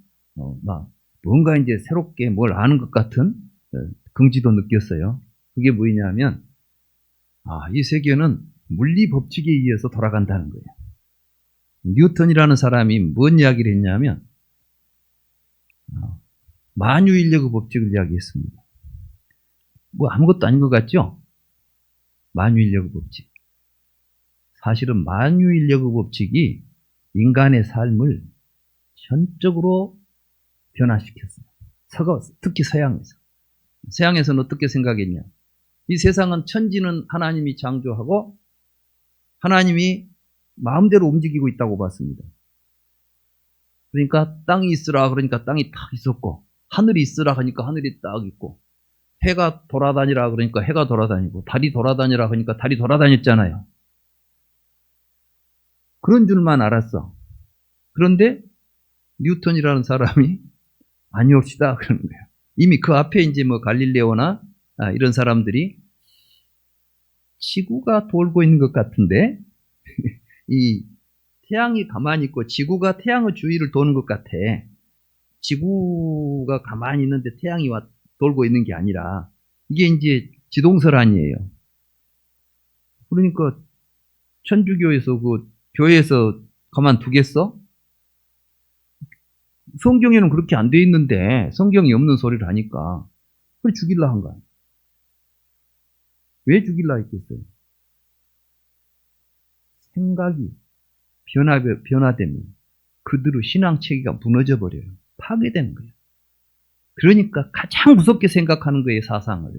막 뭔가 이제 새롭게 뭘 아는 것 같은 긍지도 느꼈어요. 그게 뭐냐면 이 세계는 물리 법칙에 의해서 돌아간다는 거예요. 뉴턴이라는 사람이 뭔 이야기를 했냐면 만유인력의 법칙을 이야기했습니다. 뭐 아무것도 아닌 것 같죠? 만유인력의 법칙. 사실은 만유인력의 법칙이 인간의 삶을 전적으로 변화시켰어요. 특히 서양에서. 서양에서는 어떻게 생각했냐? 이 세상은 천지는 하나님이 창조하고 하나님이 마음대로 움직이고 있다고 봤습니다. 그러니까 땅이 있으라 그러니까 땅이 딱 있었고 하늘이 있으라 하니까 하늘이 딱 있고 해가 돌아다니라 그러니까 해가 돌아다니고 달이 돌아다니라 하니까 달이 돌아다녔잖아요. 그런 줄만 알았어. 그런데 뉴턴이라는 사람이 아니옵시다 그러는 거예요. 이미 그 앞에 이제 뭐 갈릴레오나 이런 사람들이 지구가 돌고 있는 것 같은데 이 태양이 가만히 있고 지구가 태양의 주위를 도는 것 같아. 지구가 가만히 있는데 태양이 돌고 있는 게 아니라 이게 이제 지동설안이에요. 그러니까 천주교에서 그 교회에서 가만두겠어? 성경에는 그렇게 안 돼 있는데 성경이 없는 소리를 하니까 그래 죽일라 한 거야. 왜 죽일라 했겠어요? 생각이 변화되면 그대로 신앙 체계가 무너져 버려요. 파괴되는 거예요. 그러니까 가장 무섭게 생각하는 거예요, 사상을.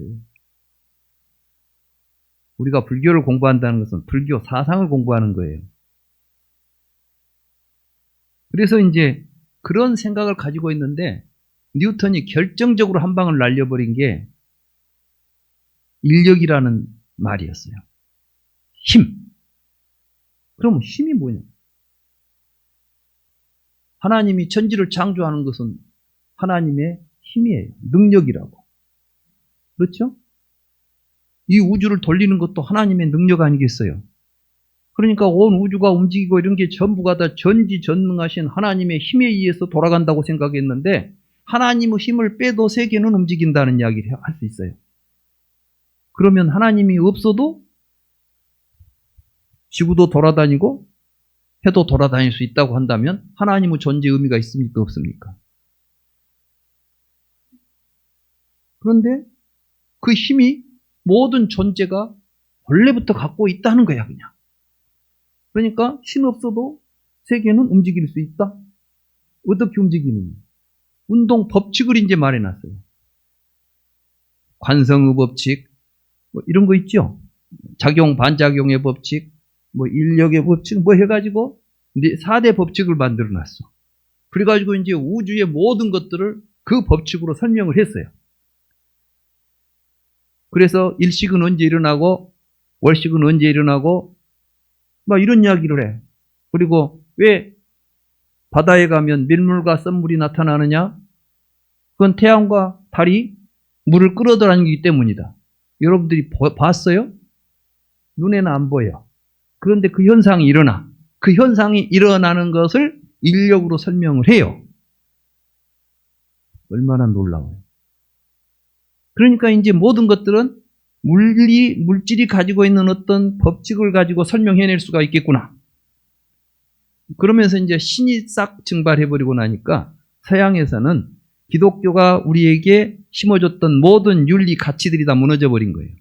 우리가 불교를 공부한다는 것은 불교 사상을 공부하는 거예요. 그래서 이제 그런 생각을 가지고 있는데 뉴턴이 결정적으로 한 방을 날려버린 게 인력이라는 말이었어요. 힘. 그럼 힘이 뭐냐? 하나님이 천지를 창조하는 것은 하나님의 힘이에요. 능력이라고. 그렇죠? 이 우주를 돌리는 것도 하나님의 능력 아니겠어요? 그러니까 온 우주가 움직이고 이런 게 전부가 다 전지전능하신 하나님의 힘에 의해서 돌아간다고 생각했는데 하나님의 힘을 빼도 세계는 움직인다는 이야기를 할 수 있어요. 그러면 하나님이 없어도 지구도 돌아다니고 해도 돌아다닐 수 있다고 한다면 하나님의 존재 의미가 있습니까? 없습니까? 그런데 그 힘이 모든 존재가 원래부터 갖고 있다는 거야, 그냥. 그러니까 힘 없어도 세계는 움직일 수 있다. 어떻게 움직이느냐? 운동 법칙을 이제 말해놨어요. 관성의 법칙, 뭐 이런 거 있죠. 작용, 반작용의 법칙, 뭐 인력의 법칙, 뭐 해가지고 이제 4대 법칙을 만들어놨어. 그래가지고 이제 우주의 모든 것들을 그 법칙으로 설명을 했어요. 그래서 일식은 언제 일어나고 월식은 언제 일어나고 막 이런 이야기를 해. 그리고 왜 바다에 가면 밀물과 썬물이 나타나느냐? 그건 태양과 달이 물을 끌어들이기 때문이다. 여러분들이 봤어요? 눈에는 안 보여. 그런데 그 현상이 일어나. 그 현상이 일어나는 것을 인력으로 설명을 해요. 얼마나 놀라워요. 그러니까 이제 모든 것들은 물질이 가지고 있는 어떤 법칙을 가지고 설명해낼 수가 있겠구나. 그러면서 이제 신이 싹 증발해버리고 나니까 서양에서는 기독교가 우리에게 심어줬던 모든 윤리 가치들이 다 무너져버린 거예요.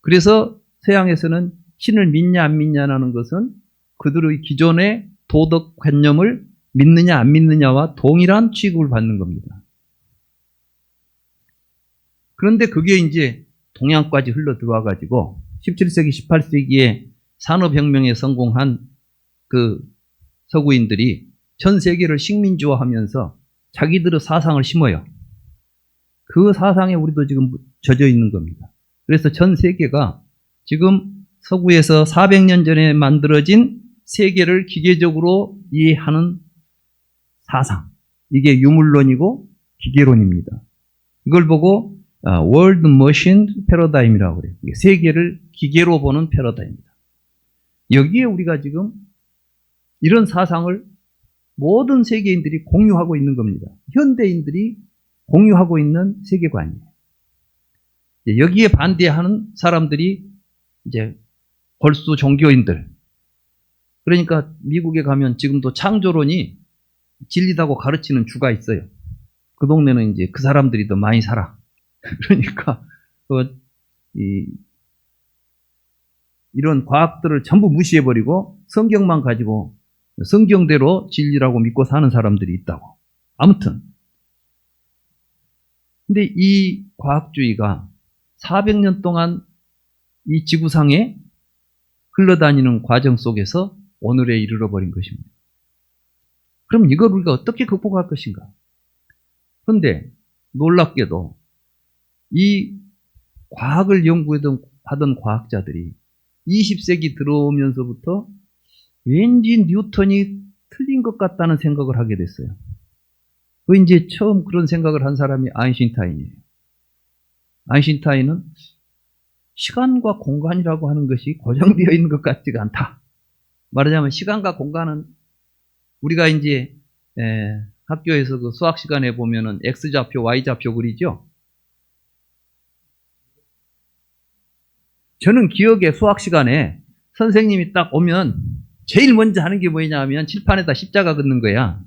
그래서 서양에서는 신을 믿냐 안 믿냐라는 것은 그들의 기존의 도덕관념을 믿느냐 안 믿느냐와 동일한 취급을 받는 겁니다. 그런데 그게 이제 동양까지 흘러 들어와가지고 17세기, 18세기에 산업혁명에 성공한 그 서구인들이 전 세계를 식민지화하면서 자기들의 사상을 심어요. 그 사상에 우리도 지금 젖어 있는 겁니다. 그래서 전 세계가 지금 서구에서 400년 전에 만들어진 세계를 기계적으로 이해하는 사상. 이게 유물론이고 기계론입니다. 이걸 보고 World Machine Paradigm이라고 그래요. 세계를 기계로 보는 패러다임입니다. 여기에 우리가 지금 이런 사상을 모든 세계인들이 공유하고 있는 겁니다. 현대인들이 공유하고 있는 세계관이에요. 여기에 반대하는 사람들이 이제 골수 종교인들. 그러니까 미국에 가면 지금도 창조론이 진리다고 가르치는 주가 있어요. 그 동네는 이제 그 사람들이 더 많이 살아. 그러니까 이런 과학들을 전부 무시해버리고 성경만 가지고 성경대로 진리라고 믿고 사는 사람들이 있다고. 아무튼 근데 이 과학주의가 400년 동안 이 지구상에 흘러다니는 과정 속에서 오늘에 이르러버린 것입니다. 그럼 이걸 우리가 어떻게 극복할 것인가? 그런데 놀랍게도 이 과학을 연구하던 과학자들이 20세기 들어오면서부터 왠지 뉴턴이 틀린 것 같다는 생각을 하게 됐어요. 그 이제 처음 그런 생각을 한 사람이 아인슈타인이에요. 아인슈타인은 시간과 공간이라고 하는 것이 고정되어 있는 것 같지가 않다. 말하자면 시간과 공간은 우리가 이제 학교에서 그 수학 시간에 보면은 X좌표, Y좌표 그리죠? 저는 기억에 수학 시간에 선생님이 딱 오면 제일 먼저 하는 게 뭐냐 하면 칠판에다 십자가 긋는 거야.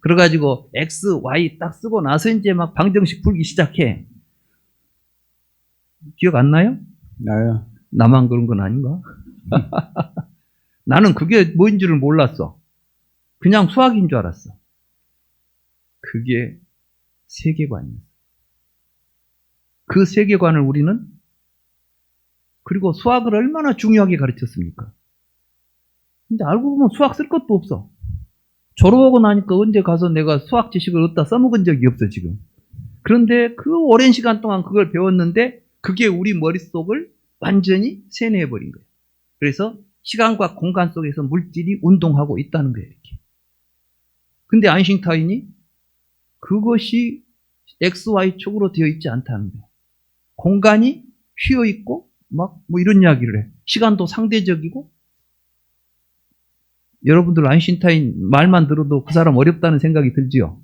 그래가지고 X, Y 딱 쓰고 나서 이제 막 방정식 풀기 시작해. 기억 안 나요? 나요. 나만 그런 건 아닌가? 나는 그게 뭔 줄을 몰랐어. 그냥 수학인 줄 알았어. 그게 세계관이었어. 그 세계관을 우리는 그리고 수학을 얼마나 중요하게 가르쳤습니까? 근데 알고 보면 수학 쓸 것도 없어. 졸업하고 나니까 언제 가서 내가 수학 지식을 얻다 써먹은 적이 없어 지금. 그런데 그 오랜 시간 동안 그걸 배웠는데 그게 우리 머릿속을 완전히 세뇌해버린 거예요. 그래서 시간과 공간 속에서 물질이 운동하고 있다는 거예요. 이렇게. 근데 아인슈타인이 그것이 XY축으로 되어 있지 않다는 거예요. 공간이 휘어 있고 막 뭐 이런 이야기를 해. 시간도 상대적이고. 여러분들 아인슈타인 말만 들어도 그 사람 어렵다는 생각이 들지요.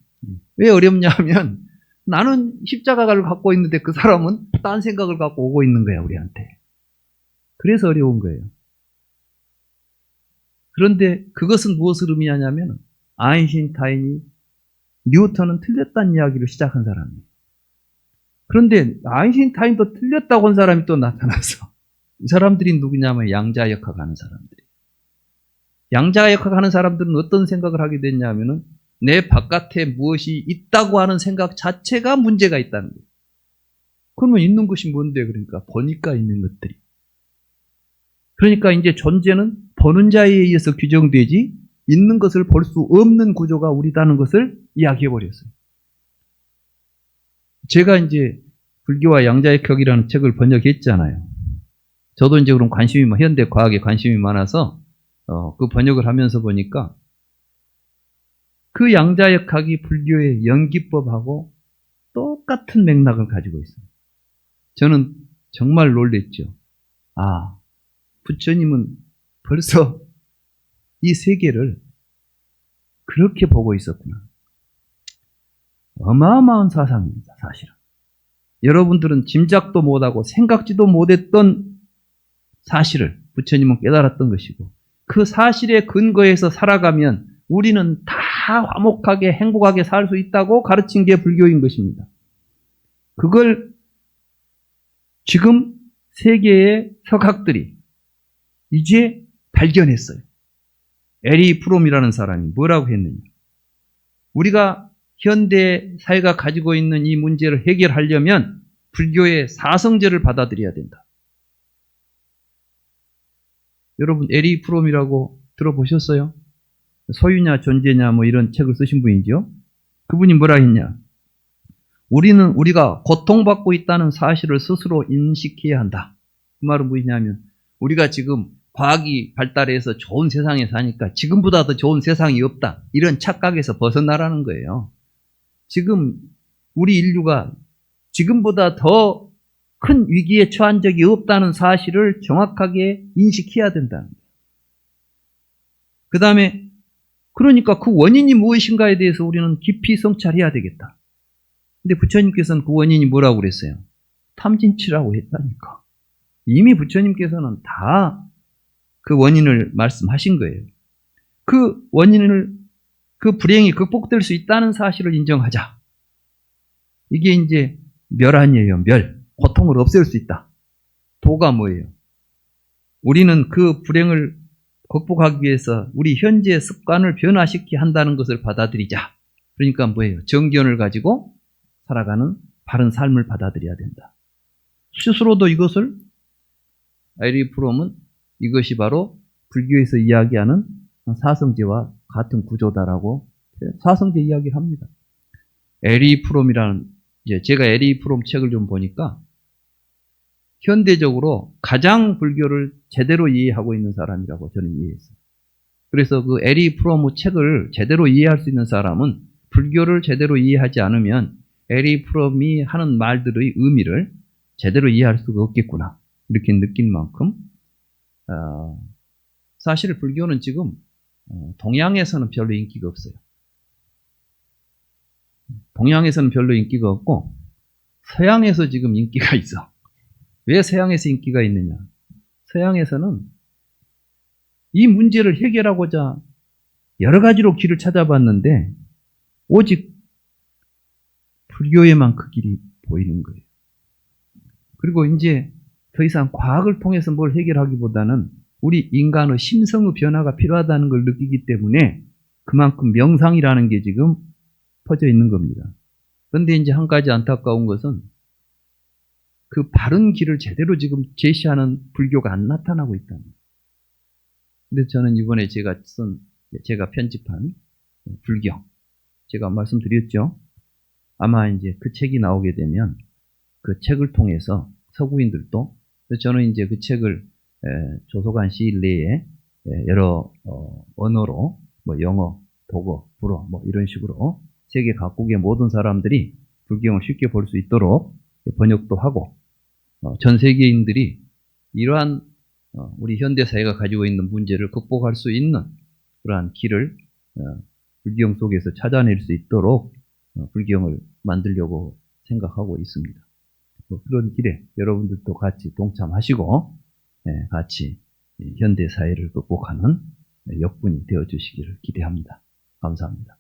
왜 어렵냐 하면 나는 십자가를 갖고 있는데 그 사람은 딴 생각을 갖고 오고 있는 거야 우리한테. 그래서 어려운 거예요. 그런데 그것은 무엇을 의미하냐면 아인슈타인이 뉴턴은 틀렸다는 이야기를 시작한 사람이에요. 그런데 아인슈타인도 틀렸다고 한 사람이 또 나타났어. 이 사람들이 누구냐면 양자역학하는 사람들이. 양자역학하는 사람들은 어떤 생각을 하게 됐냐면은 내 바깥에 무엇이 있다고 하는 생각 자체가 문제가 있다는 거예요. 그러면 있는 것이 뭔데? 그러니까 보니까 있는 것들이. 그러니까 이제 존재는 보는 자에 의해서 규정되지 있는 것을 볼 수 없는 구조가 우리다는 것을 이야기해 버렸어요. 제가 이제 불교와 양자역학이라는 책을 번역했잖아요. 저도 이제 그런 현대 과학에 관심이 많아서 그 번역을 하면서 보니까 그 양자역학이 불교의 연기법하고 똑같은 맥락을 가지고 있어요. 저는 정말 놀랬죠. 아, 부처님은 벌써 이 세계를 그렇게 보고 있었구나. 어마어마한 사상입니다, 사실은. 여러분들은 짐작도 못하고 생각지도 못했던 사실을 부처님은 깨달았던 것이고 그 사실에 근거해서 살아가면 우리는 다 화목하게 행복하게 살 수 있다고 가르친 게 불교인 것입니다. 그걸 지금 세계의 석학들이 이제 발견했어요. 에리 프롬이라는 사람이 뭐라고 했느냐. 우리가 현대 사회가 가지고 있는 이 문제를 해결하려면 불교의 사성제를 받아들여야 된다. 여러분 에리 프롬이라고 들어보셨어요? 소유냐 존재냐 뭐 이런 책을 쓰신 분이죠. 그분이 뭐라 했냐. 우리가 고통받고 있다는 사실을 스스로 인식해야 한다. 그 말은 뭐냐면 우리가 지금 과학이 발달해서 좋은 세상에 사니까 지금보다 더 좋은 세상이 없다. 이런 착각에서 벗어나라는 거예요. 지금 우리 인류가 지금보다 더 큰 위기에 처한 적이 없다는 사실을 정확하게 인식해야 된다는 거예요. 그 다음에 그러니까 그 원인이 무엇인가에 대해서 우리는 깊이 성찰해야 되겠다. 근데 부처님께서는 그 원인이 뭐라고 그랬어요? 탐진치라고 했다니까. 이미 부처님께서는 다 그 원인을 말씀하신 거예요. 그 원인을, 그 불행이 극복될 수 있다는 사실을 인정하자. 이게 이제 멸안이에요, 멸. 고통을 없앨 수 있다. 도가 뭐예요? 우리는 그 불행을 극복하기 위해서 우리 현재의 습관을 변화시켜야 한다는 것을 받아들이자. 그러니까 뭐예요? 정견을 가지고 살아가는 바른 삶을 받아들여야 된다. 스스로도 이것을 에리 프롬은 이것이 바로 불교에서 이야기하는 사성제와 같은 구조다라고 사성제 이야기를 합니다. 에리 프롬이라는 제가 에리 프롬 책을 좀 보니까 현대적으로 가장 불교를 제대로 이해하고 있는 사람이라고 저는 이해했어요. 그래서 그 에리 프롬의 책을 제대로 이해할 수 있는 사람은 불교를 제대로 이해하지 않으면 에리 프롬이 하는 말들의 의미를 제대로 이해할 수가 없겠구나. 이렇게 느낀 만큼 사실 불교는 지금 동양에서는 별로 인기가 없어요. 동양에서는 별로 인기가 없고 서양에서 지금 인기가 있어. 왜 서양에서 인기가 있느냐? 서양에서는 이 문제를 해결하고자 여러 가지로 길을 찾아봤는데 오직 불교에만 그 길이 보이는 거예요. 그리고 이제 더 이상 과학을 통해서 뭘 해결하기보다는 우리 인간의 심성의 변화가 필요하다는 걸 느끼기 때문에 그만큼 명상이라는 게 지금 퍼져 있는 겁니다. 그런데 이제 한 가지 안타까운 것은 그 바른 길을 제대로 지금 제시하는 불교가 안 나타나고 있다는 거예요. 그래서 저는 이번에 제가 편집한 불경, 제가 말씀드렸죠. 아마 이제 그 책이 나오게 되면 그 책을 통해서 서구인들도, 저는 이제 그 책을 조속한 시일 내에 여러 언어로 뭐 영어, 독어, 불어 뭐 이런 식으로 세계 각국의 모든 사람들이 불경을 쉽게 볼 수 있도록 번역도 하고 전 세계인들이 이러한 우리 현대사회가 가지고 있는 문제를 극복할 수 있는 그러한 길을 불경 속에서 찾아낼 수 있도록 불경을 만들려고 생각하고 있습니다. 그런 길에 여러분들도 같이 동참하시고 같이 현대사회를 극복하는 역군이 되어주시기를 기대합니다. 감사합니다.